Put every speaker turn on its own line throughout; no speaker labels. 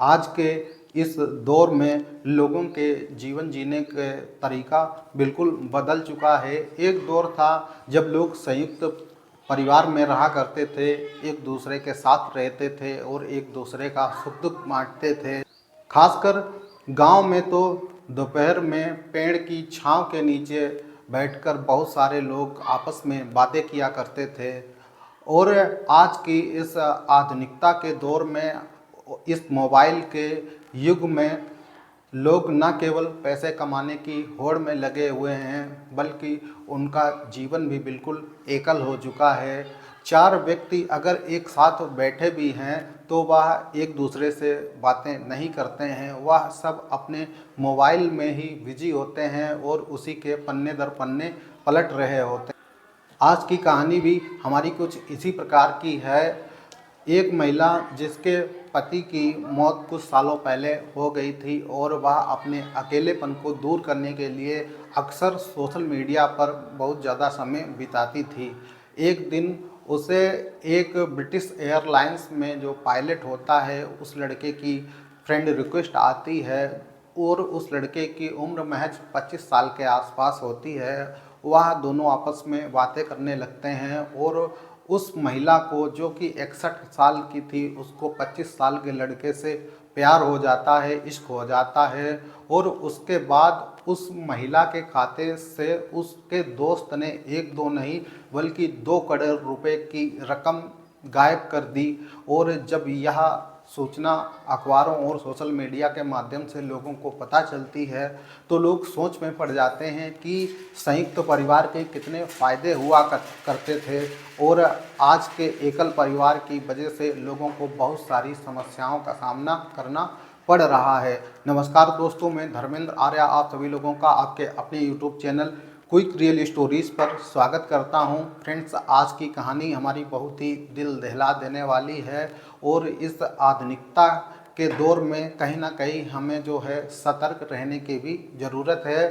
आज के इस दौर में लोगों के जीवन जीने के तरीका बिल्कुल बदल चुका है। एक दौर था जब लोग संयुक्त परिवार में रहा करते थे, एक दूसरे के साथ रहते थे और एक दूसरे का सुख दुख बांटते थे। खासकर गांव में तो दोपहर में पेड़ की छांव के नीचे बैठकर बहुत सारे लोग आपस में बातें किया करते थे। और आज की इस आधुनिकता के दौर में, इस मोबाइल के युग में, लोग न केवल पैसे कमाने की होड़ में लगे हुए हैं बल्कि उनका जीवन भी बिल्कुल एकल हो चुका है। चार व्यक्ति अगर एक साथ बैठे भी हैं तो वह एक दूसरे से बातें नहीं करते हैं, वह सब अपने मोबाइल में ही बिजी होते हैं और उसी के पन्ने दर पन्ने पलट रहे होते हैं। आज की कहानी भी हमारी कुछ इसी प्रकार की है। एक महिला जिसके पति की मौत कुछ सालों पहले हो गई थी और वह अपने अकेलेपन को दूर करने के लिए अक्सर सोशल मीडिया पर बहुत ज़्यादा समय बिताती थी। एक दिन उसे एक ब्रिटिश एयरलाइंस में जो पायलट होता है उस लड़के की फ्रेंड रिक्वेस्ट आती है और उस लड़के की उम्र महज 25 साल के आसपास होती है। वह दोनों आपस में बातें करने लगते हैं और उस महिला को, जो कि 61 साल की थी, उसको 25 साल के लड़के से प्यार हो जाता है, इश्क हो जाता है। और उसके बाद उस महिला के खाते से उसके दोस्त ने एक दो नहीं बल्कि 2 करोड़ रुपए की रकम गायब कर दी। और जब यह सूचना अखबारों और सोशल मीडिया के माध्यम से लोगों को पता चलती है तो लोग सोच में पड़ जाते हैं कि संयुक्त परिवार के कितने फ़ायदे हुआ करते थे और आज के एकल परिवार की वजह से लोगों को बहुत सारी समस्याओं का सामना करना पड़ रहा है। नमस्कार दोस्तों, मैं धर्मेंद्र आर्य आप सभी लोगों का आपके अपने YouTube channel quick real stories पर स्वागत करता हूं। फ्रेंड्स, आज की कहानी हमारी बहुत ही दिल दहला देने वाली है और इस आधुनिकता के दौर में कहीं ना कहीं हमें जो है सतर्क रहने की भी ज़रूरत है।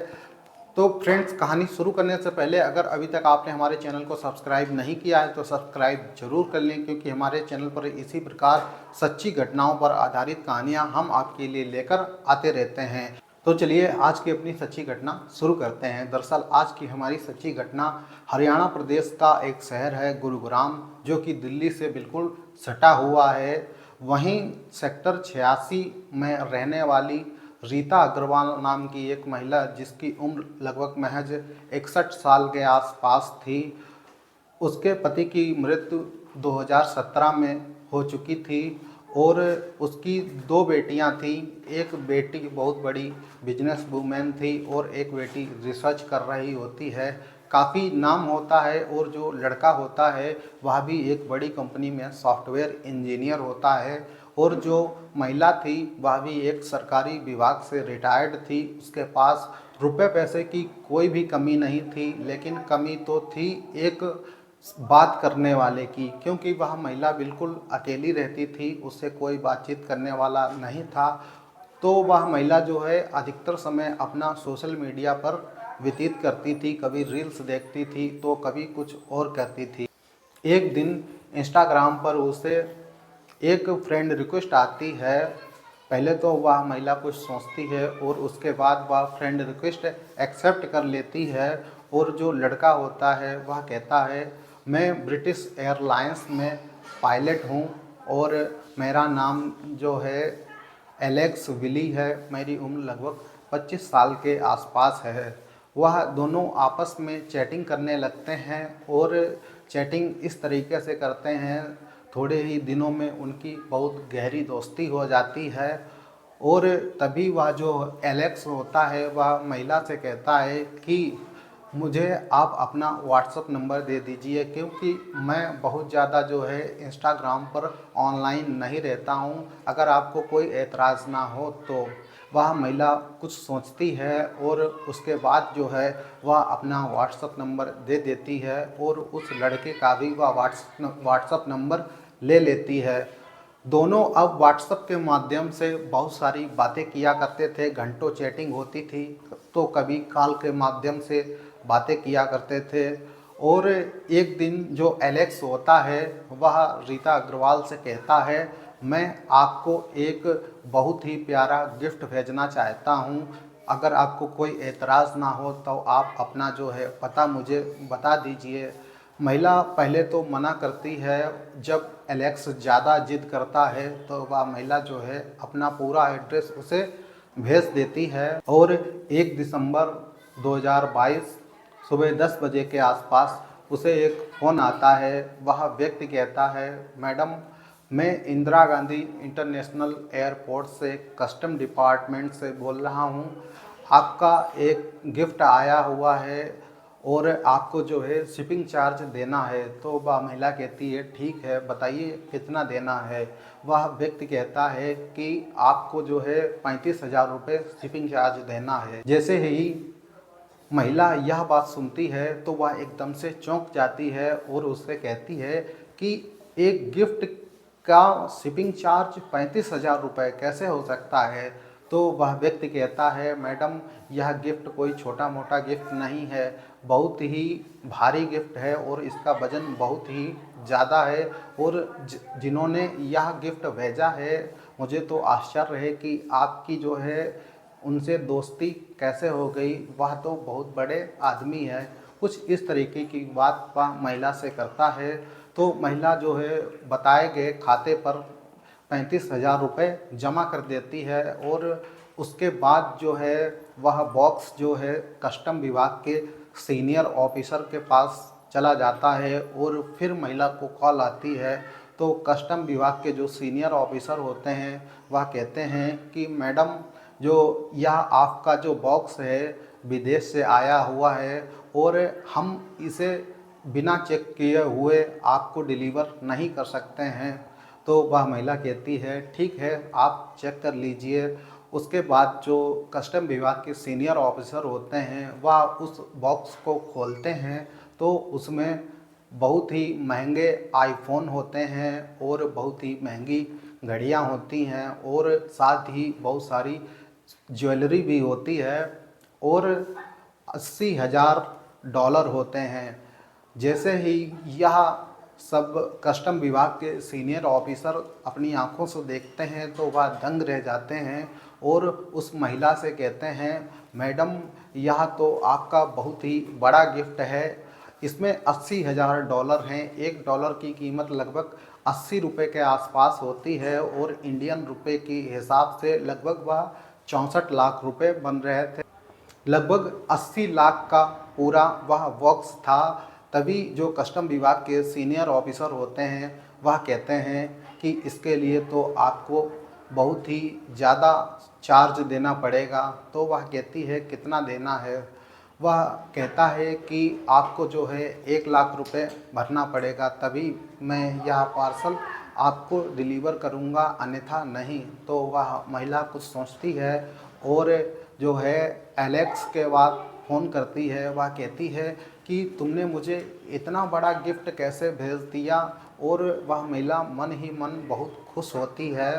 तो फ्रेंड्स, कहानी शुरू करने से पहले अगर अभी तक आपने हमारे चैनल को सब्सक्राइब नहीं किया है तो सब्सक्राइब जरूर कर लें, क्योंकि हमारे चैनल पर इसी प्रकार सच्ची घटनाओं पर आधारित कहानियां हम आपके लिए लेकर आते रहते हैं। तो चलिए आज की अपनी सच्ची घटना शुरू करते हैं। दरअसल आज की हमारी सच्ची घटना हरियाणा प्रदेश का एक शहर है गुरुग्राम, जो कि दिल्ली से बिल्कुल सटा हुआ है। वहीं सेक्टर 86 में रहने वाली रीता अग्रवाल नाम की एक महिला, जिसकी उम्र लगभग महज 61 साल के आसपास थी, उसके पति की मृत्यु 2017 में हो चुकी थी और उसकी 2 बेटियां थीं। एक बेटी बहुत बड़ी बिजनेस वूमेन थी और एक बेटी रिसर्च कर रही होती है, काफ़ी नाम होता है। और जो लड़का होता है वह भी एक बड़ी कंपनी में सॉफ्टवेयर इंजीनियर होता है। और जो महिला थी वह भी एक सरकारी विभाग से रिटायर्ड थी। उसके पास रुपए पैसे की कोई भी कमी नहीं थी, लेकिन कमी तो थी एक बात करने वाले की, क्योंकि वह महिला बिल्कुल अकेली रहती थी, उससे कोई बातचीत करने वाला नहीं था। तो वह महिला जो है अधिकतर समय अपना सोशल मीडिया पर व्यतीत करती थी, कभी रील्स देखती थी तो कभी कुछ और करती थी। एक दिन इंस्टाग्राम पर उसे एक फ्रेंड रिक्वेस्ट आती है। पहले तो वह महिला कुछ सोचती है और उसके बाद वह फ्रेंड रिक्वेस्ट एक्सेप्ट कर लेती है। और जो लड़का होता है वह कहता है, मैं ब्रिटिश एयरलाइंस में पायलट हूँ और मेरा नाम जो है एलेक्स विली है, मेरी उम्र लगभग 25 साल के आसपास है। वह दोनों आपस में चैटिंग करने लगते हैं और चैटिंग इस तरीके से करते हैं, थोड़े ही दिनों में उनकी बहुत गहरी दोस्ती हो जाती है। और तभी वह जो एलेक्स होता है वह महिला से कहता है कि मुझे आप अपना व्हाट्सअप नंबर दे दीजिए, क्योंकि मैं बहुत ज़्यादा जो है इंस्टाग्राम पर ऑनलाइन नहीं रहता हूँ, अगर आपको कोई एतराज़ ना हो तो। वह महिला कुछ सोचती है और उसके बाद जो है वह अपना व्हाट्सअप नंबर दे देती है और उस लड़के का भी वह व्हाट्सअप नंबर ले लेती है। दोनों अब व्हाट्सएप के माध्यम से बहुत सारी बातें किया करते थे, घंटों चैटिंग होती थी, तो कभी कॉल के माध्यम से बातें किया करते थे। और एक दिन जो एलेक्स होता है वह रीता अग्रवाल से कहता है मैं आपको एक बहुत ही प्यारा गिफ्ट भेजना चाहता हूँ। अगर आपको कोई एतराज़ ना हो तो आप अपना जो है पता मुझे बता दीजिए। महिला पहले तो मना करती है, जब एलेक्स ज़्यादा ज़िद करता है तो वह महिला जो है अपना पूरा एड्रेस उसे भेज देती है। और 1 दिसंबर 2022 सुबह 10 बजे के आसपास उसे एक फ़ोन आता है। वह व्यक्ति कहता है, मैडम मैं इंदिरा गांधी इंटरनेशनल एयरपोर्ट से कस्टम डिपार्टमेंट से बोल रहा हूँ। आपका एक गिफ्ट आया हुआ है और आपको जो है शिपिंग चार्ज देना है। तो वह महिला कहती है, ठीक है बताइए कितना देना है। वह व्यक्ति कहता है कि आपको जो है 35,000 रुपये शिपिंग चार्ज देना है। जैसे ही महिला यह बात सुनती है तो वह एकदम से चौंक जाती है और उससे कहती है कि एक गिफ्ट का शिपिंग चार्ज 35,000 रुपये कैसे हो सकता है। तो वह व्यक्ति कहता है, मैडम यह गिफ्ट कोई छोटा मोटा गिफ्ट नहीं है, बहुत ही भारी गिफ्ट है और इसका वज़न बहुत ही ज़्यादा है। और जिन्होंने यह गिफ्ट भेजा है, मुझे तो आश्चर्य है कि आपकी जो है उनसे दोस्ती कैसे हो गई, वह तो बहुत बड़े आदमी है। कुछ इस तरीके की बात वह महिला से करता है। तो महिला जो है बताए गए खाते पर 35,000 रुपये जमा कर देती है और उसके बाद जो है वह बॉक्स जो है कस्टम विभाग के सीनियर ऑफिसर के पास चला जाता है। और फिर महिला को कॉल आती है तो कस्टम विभाग के जो सीनियर ऑफिसर होते हैं वह कहते हैं कि मैडम जो यह आपका जो बॉक्स है विदेश से आया हुआ है और हम इसे बिना चेक किए हुए आपको डिलीवर नहीं कर सकते हैं। तो वह महिला कहती है, ठीक है आप चेक कर लीजिए। उसके बाद जो कस्टम विभाग के सीनियर ऑफिसर होते हैं वह उस बॉक्स को खोलते हैं तो उसमें बहुत ही महंगे आईफोन होते हैं और बहुत ही महंगी घड़ियां होती हैं और साथ ही बहुत सारी ज्वेलरी भी होती है और 80,000 डॉलर होते हैं। जैसे ही यह सब कस्टम विभाग के सीनियर ऑफिसर अपनी आंखों से देखते हैं तो वह दंग रह जाते हैं और उस महिला से कहते हैं, मैडम यह तो आपका बहुत ही बड़ा गिफ्ट है, इसमें 80,000 डॉलर हैं। एक डॉलर की कीमत लगभग 80 रुपये के आसपास होती है और इंडियन रुपए की हिसाब से लगभग वह 64 लाख रुपए बन रहे थे। लगभग 80 लाख का पूरा वह बॉक्स था। तभी जो कस्टम विभाग के सीनियर ऑफिसर होते हैं वह कहते हैं कि इसके लिए तो आपको बहुत ही ज़्यादा चार्ज देना पड़ेगा। तो वह कहती है कितना देना है। वह कहता है कि आपको जो है 1 लाख रुपए भरना पड़ेगा, तभी मैं यह पार्सल आपको डिलीवर करूंगा, अन्यथा नहीं। तो वह महिला कुछ सोचती है और जो है एलेक्स के बाद फ़ोन करती है। वह कहती है कि तुमने मुझे इतना बड़ा गिफ्ट कैसे भेज दिया। और वह महिला मन ही मन बहुत खुश होती है।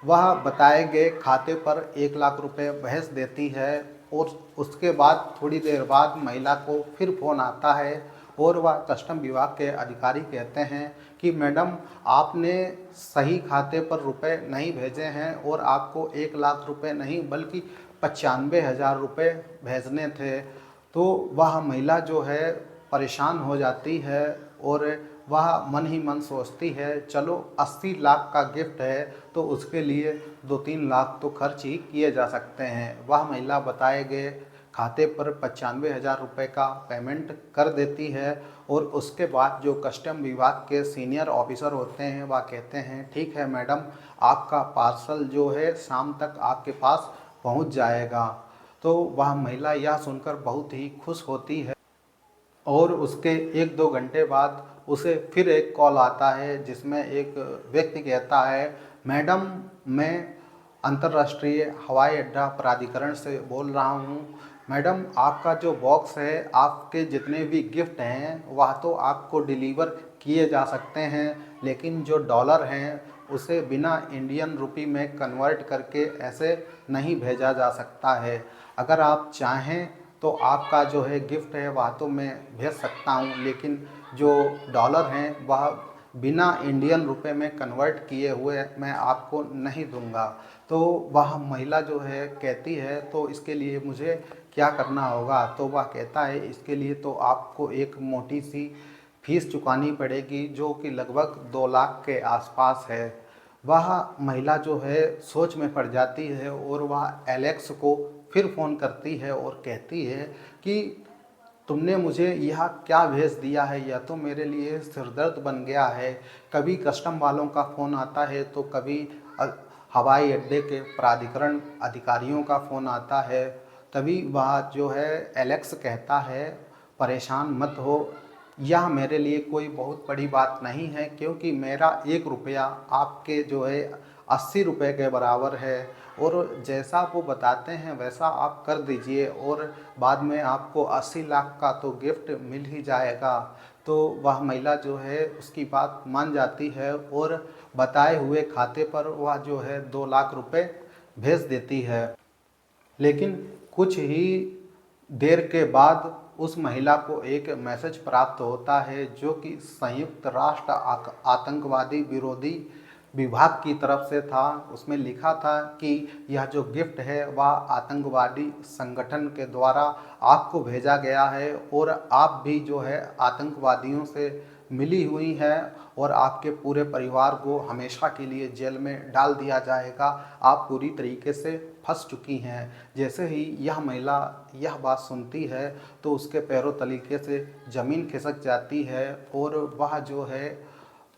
वह बताए गए खाते पर 1 लाख रुपए भेज देती है और उसके बाद थोड़ी देर बाद महिला को फिर फ़ोन आता है और वह कस्टम विभाग के अधिकारी कहते हैं कि मैडम आपने सही खाते पर रुपए नहीं भेजे हैं और आपको 1 लाख रुपए नहीं बल्कि 95,000 रुपये भेजने थे। तो वह महिला जो है परेशान हो जाती है और वह मन ही मन सोचती है, चलो 80 लाख का गिफ्ट है तो उसके लिए 2-3 लाख तो खर्च ही किए जा सकते हैं। वह महिला बताए गए खाते पर 95,000 रुपये का पेमेंट कर देती है और उसके बाद जो कस्टम विभाग के सीनियर ऑफिसर होते हैं वह कहते हैं, ठीक है मैडम आपका पार्सल जो है शाम तक आपके पास पहुंच जाएगा। तो वह महिला यह सुनकर बहुत ही खुश होती है और उसके 1-2 घंटे बाद उसे फिर एक कॉल आता है जिसमें एक व्यक्ति कहता है, मैडम मैं अंतर्राष्ट्रीय हवाई अड्डा प्राधिकरण से बोल रहा हूँ। मैडम आपका जो बॉक्स है, आपके जितने भी गिफ्ट हैं वह तो आपको डिलीवर किए जा सकते हैं, लेकिन जो डॉलर हैं उसे बिना इंडियन रुपी में कन्वर्ट करके ऐसे नहीं भेजा जा सकता है। अगर आप चाहें तो आपका जो है गिफ्ट है वह तो मैं भेज सकता हूँ, लेकिन जो डॉलर हैं वह बिना इंडियन रुपए में कन्वर्ट किए हुए मैं आपको नहीं दूंगा। तो वह महिला जो है कहती है तो इसके लिए मुझे क्या करना होगा? तो वह कहता है इसके लिए तो आपको एक मोटी सी फीस चुकानी पड़ेगी जो कि लगभग 2 लाख के आसपास है। वह महिला जो है सोच में पड़ जाती है और वह एलेक्स को फिर फ़ोन करती है और कहती है कि तुमने मुझे यह क्या भेज दिया है, यह तो मेरे लिए सिरदर्द बन गया है। कभी कस्टम वालों का फ़ोन आता है तो कभी हवाई अड्डे के प्राधिकरण अधिकारियों का फ़ोन आता है। तभी वह जो है एलेक्स कहता है परेशान मत हो, यह मेरे लिए कोई बहुत बड़ी बात नहीं है क्योंकि मेरा 1 रुपया आपके जो है 80 रुपये के बराबर है और जैसा वो बताते हैं वैसा आप कर दीजिए और बाद में आपको 80 लाख का तो गिफ्ट मिल ही जाएगा। तो वह महिला जो है उसकी बात मान जाती है और बताए हुए खाते पर वह जो है 2 लाख रुपए भेज देती है। लेकिन कुछ ही देर के बाद उस महिला को एक मैसेज प्राप्त होता है जो कि संयुक्त राष्ट्र आतंकवादी विरोधी विभाग की तरफ से था। उसमें लिखा था कि यह जो गिफ्ट है वह आतंकवादी संगठन के द्वारा आपको भेजा गया है और आप भी जो है आतंकवादियों से मिली हुई हैं और आपके पूरे परिवार को हमेशा के लिए जेल में डाल दिया जाएगा। आप पूरी तरीके से फंस चुकी हैं। जैसे ही यह महिला यह बात सुनती है तो उसके पैरों तलीके से ज़मीन खिसक जाती है और वह जो है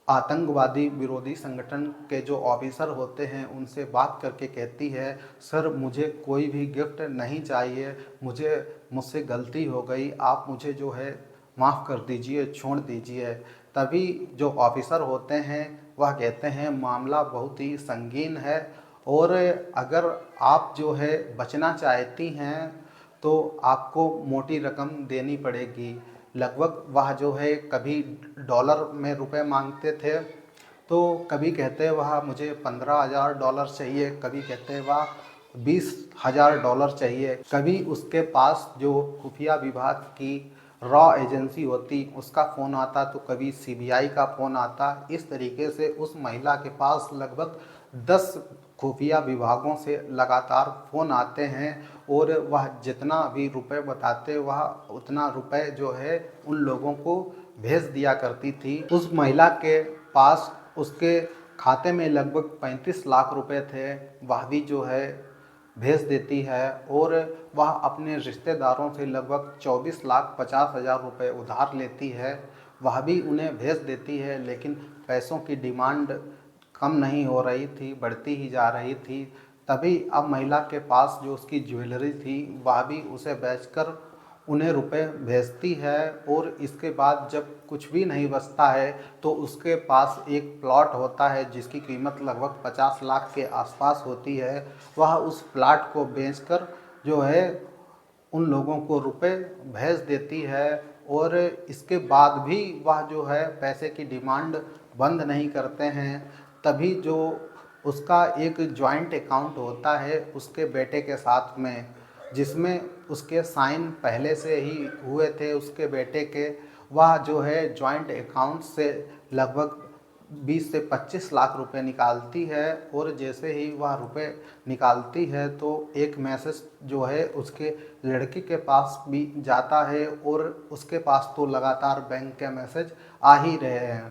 आतंकवादी विरोधी संगठन के जो ऑफिसर होते हैं उनसे बात करके कहती है सर मुझे कोई भी गिफ्ट नहीं चाहिए, मुझसे गलती हो गई, आप मुझे जो है माफ़ कर दीजिए, छोड़ दीजिए। तभी जो ऑफिसर होते हैं वह कहते हैं मामला बहुत ही संगीन है और अगर आप जो है बचना चाहती हैं तो आपको मोटी रकम देनी पड़ेगी। लगभग वह जो है कभी डॉलर में रुपए मांगते थे तो कभी कहते वह मुझे $15,000 चाहिए, कभी कहते वह $20,000 चाहिए। कभी उसके पास जो खुफिया विभाग की रॉ एजेंसी होती उसका फ़ोन आता तो कभी सीबीआई का फ़ोन आता। इस तरीके से उस महिला के पास लगभग 10 खुफिया विभागों से लगातार फ़ोन आते हैं और वह जितना भी रुपए बताते वह उतना रुपए जो है उन लोगों को भेज दिया करती थी। उस महिला के पास उसके खाते में लगभग 35 लाख रुपए थे, वह भी जो है भेज देती है और वह अपने रिश्तेदारों से लगभग 24,50,000 रुपए उधार लेती है, वह भी उन्हें भेज देती है। लेकिन पैसों की डिमांड कम नहीं हो रही थी, बढ़ती ही जा रही थी। तभी अब महिला के पास जो उसकी ज्वेलरी थी वह भी उसे बेचकर उन्हें रुपए भेजती है और इसके बाद जब कुछ भी नहीं बचता है तो उसके पास एक प्लॉट होता है जिसकी कीमत लगभग 50 लाख के आसपास होती है। वह उस प्लॉट को बेचकर जो है उन लोगों को रुपए भेज देती है और इसके बाद भी वह जो है पैसे की डिमांड बंद नहीं करते हैं। तभी जो उसका एक जॉइंट अकाउंट होता है उसके बेटे के साथ में, जिसमें उसके साइन पहले से ही हुए थे उसके बेटे के, वह जो है जॉइंट अकाउंट से लगभग 20 से 25 लाख रुपए निकालती है और जैसे ही वह रुपए निकालती है तो एक मैसेज जो है उसके लड़के के पास भी जाता है और उसके पास तो लगातार बैंक के मैसेज आ ही रहे हैं।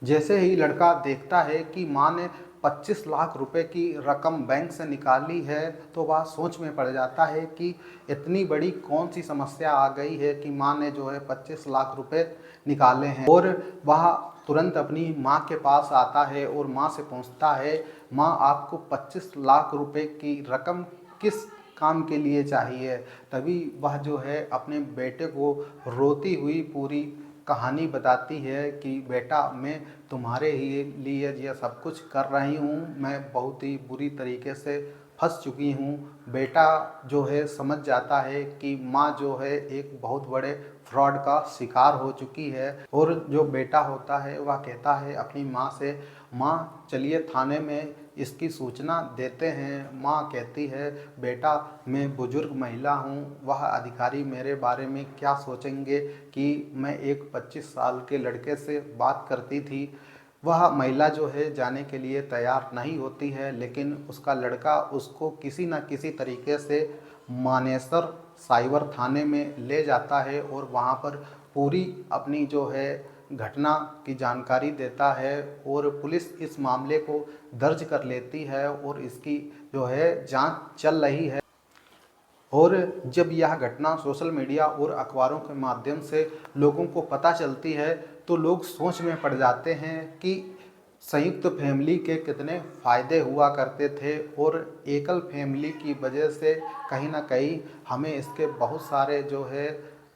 जैसे ही लड़का देखता है कि माँ ने 25 लाख रुपए की रकम बैंक से निकाली है तो वह सोच में पड़ जाता है कि इतनी बड़ी कौन सी समस्या आ गई है कि माँ ने जो है 25 लाख रुपए निकाले हैं। और वह तुरंत अपनी माँ के पास आता है और माँ से पूछता है माँ आपको 25 लाख रुपए की रकम किस काम के लिए चाहिए। तभी वह जो है अपने बेटे को रोती हुई पूरी कहानी बताती है कि बेटा मैं तुम्हारे ही लिए ये सब कुछ कर रही हूँ, मैं बहुत ही बुरी तरीके से फंस चुकी हूँ। बेटा जो है समझ जाता है कि माँ जो है एक बहुत बड़े फ्रॉड का शिकार हो चुकी है और जो बेटा होता है वह कहता है अपनी माँ से माँ चलिए थाने में इसकी सूचना देते हैं। माँ कहती है बेटा मैं बुजुर्ग महिला हूँ, वह अधिकारी मेरे बारे में क्या सोचेंगे कि मैं एक 25 साल के लड़के से बात करती थी। वह महिला जो है जाने के लिए तैयार नहीं होती है, लेकिन उसका लड़का उसको किसी न किसी तरीके से मानेसर साइबर थाने में ले जाता है और वहाँ पर पूरी अपनी जो है घटना की जानकारी देता है और पुलिस इस मामले को दर्ज कर लेती है और इसकी जो है जांच चल रही है। और जब यह घटना सोशल मीडिया और अखबारों के माध्यम से लोगों को पता चलती है तो लोग सोच में पड़ जाते हैं कि संयुक्त फैमिली के कितने फ़ायदे हुआ करते थे और एकल फैमिली की वजह से कहीं ना कहीं हमें इसके बहुत सारे जो है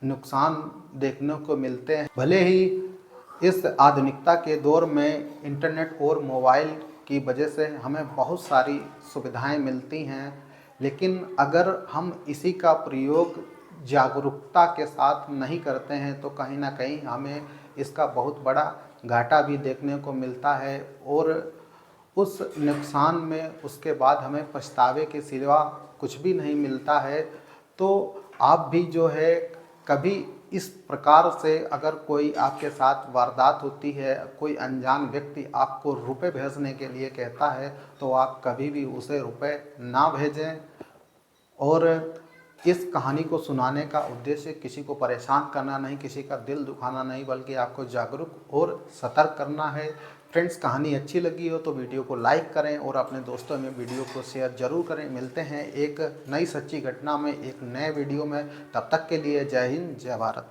नुकसान देखने को मिलते हैं। भले ही इस आधुनिकता के दौर में इंटरनेट और मोबाइल की वजह से हमें बहुत सारी सुविधाएं मिलती हैं, लेकिन अगर हम इसी का प्रयोग जागरूकता के साथ नहीं करते हैं तो कहीं ना कहीं हमें इसका बहुत बड़ा घाटा भी देखने को मिलता है और उस नुकसान में उसके बाद हमें पछतावे के सिवा कुछ भी नहीं मिलता है। तो आप भी जो है कभी इस प्रकार से अगर कोई आपके साथ वारदात होती है, कोई अनजान व्यक्ति आपको रुपए भेजने के लिए कहता है तो आप कभी भी उसे रुपए ना भेजें। और इस कहानी को सुनाने का उद्देश्य किसी को परेशान करना नहीं, किसी का दिल दुखाना नहीं, बल्कि आपको जागरूक और सतर्क करना है। फ्रेंड्स, कहानी अच्छी लगी हो तो वीडियो को लाइक करें और अपने दोस्तों में वीडियो को शेयर जरूर करें। मिलते हैं एक नई सच्ची घटना में, एक नए वीडियो में। तब तक के लिए जय हिंद, जय भारत।